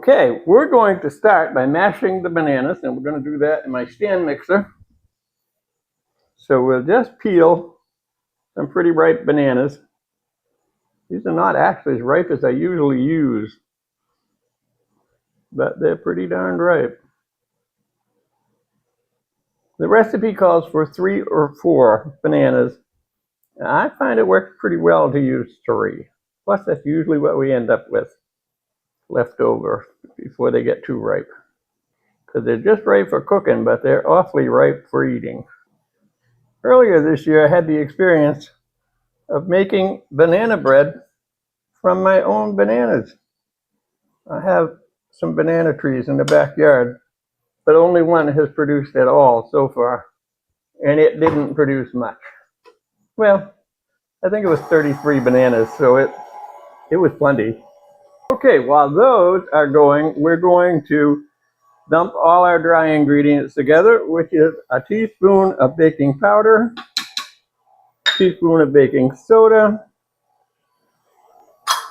Okay, we're going to start by mashing the bananas, and we're going to do that in my stand mixer. So we'll just peel some pretty ripe bananas. These are not actually as ripe as I usually use, but they're pretty darn ripe. The recipe calls for 3 or 4 bananas. I find it works pretty well to use 3. Plus, that's usually what we end up with left over before they get too ripe. Because they're just right for cooking, but they're awfully ripe for eating. Earlier this year, I had the experience of making banana bread from my own bananas. I have some banana trees in the backyard, but only one has produced at all so far, and it didn't produce much. Well, I think it was 33 bananas, so it was plenty. Okay, while those are going, we're going to dump all our dry ingredients together, which is a teaspoon of baking powder, teaspoon of baking soda,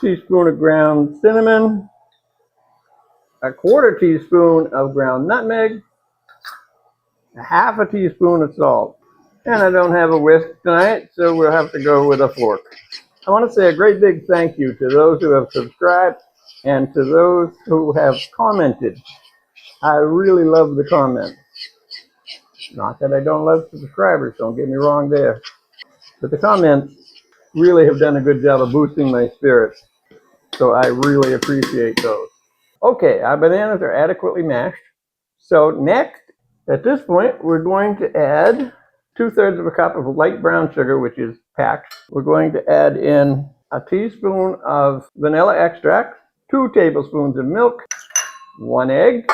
teaspoon of ground cinnamon, a 1/4 teaspoon of ground nutmeg, a 1/2 teaspoon of salt. And I don't have a whisk tonight, so we'll have to go with a fork. I want to say a great big thank you to those who have subscribed and to those who have commented. I really love the comments. Not that I don't love subscribers, don't get me wrong there. But the comments really have done a good job of boosting my spirits. So I really appreciate those. Okay, our bananas are adequately mashed. So next, at this point, we're going to add 2/3 of a cup of light brown sugar, which is packed. We're going to add in a teaspoon of vanilla extract, 2 tablespoons of milk, 1 egg.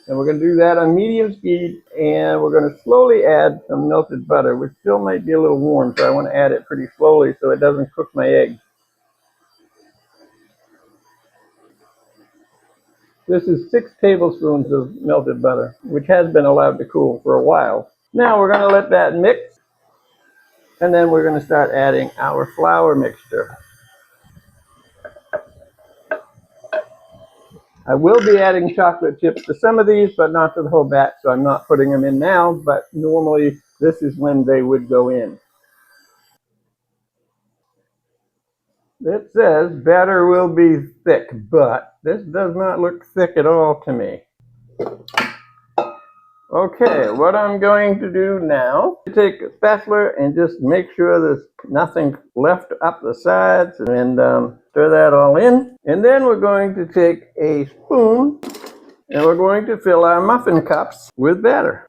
And we're going to do that on medium speed, and we're going to slowly add some melted butter, which still might be a little warm, so I want to add it pretty slowly so it doesn't cook my eggs. This is 6 tablespoons of melted butter, which has been allowed to cool for a while. Now we're going to let that mix, and then we're going to start adding our flour mixture. I will be adding chocolate chips to some of these, but not to the whole batch, so I'm not putting them in now, but normally this is when they would go in. It says batter will be thick, but this does not look thick at all to me. Okay, what I'm going to do now is take a spatula and just make sure there's nothing left up the sides, and stir that all in. And then we're going to take a spoon and we're going to fill our muffin cups with batter.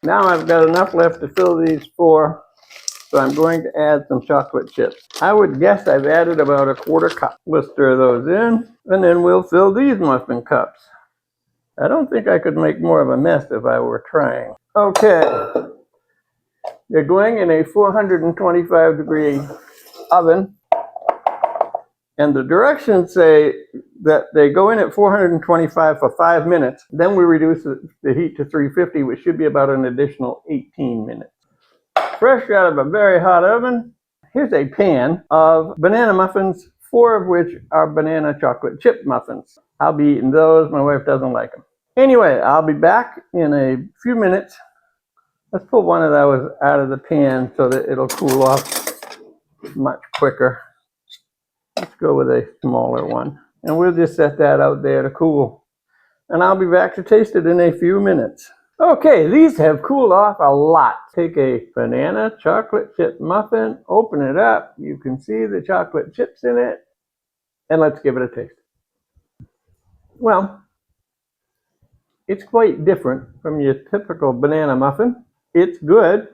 Now I've got enough left to fill these 4, so I'm going to add some chocolate chips. I would guess I've added about a 1/4 cup. We'll stir those in, and then we'll fill these muffin cups. I don't think I could make more of a mess if I were trying. Okay, they're going in a 425-degree oven, and the directions say that they go in at 425 for 5 minutes. Then we reduce the heat to 350, which should be about an additional 18 minutes. Fresh out of a very hot oven, here's a pan of banana muffins, 4 of which are banana chocolate chip muffins. I'll be eating those. My wife doesn't like them. Anyway, I'll be back in a few minutes. Let's pull one of those out of the pan so that it'll cool off much quicker. Let's go with a smaller one. And we'll just set that out there to cool. And I'll be back to taste it in a few minutes. Okay, these have cooled off a lot. Take a banana chocolate chip muffin, open it up. You can see the chocolate chips in it. And let's give it a taste. Well, it's quite different from your typical banana muffin. It's good.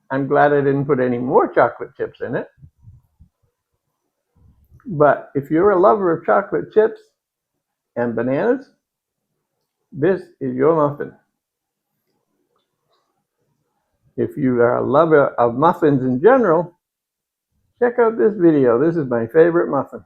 I'm glad I didn't put any more chocolate chips in it. But if you're a lover of chocolate chips and bananas, this is your muffin. If you are a lover of muffins in general, check out this video. This is my favorite muffin.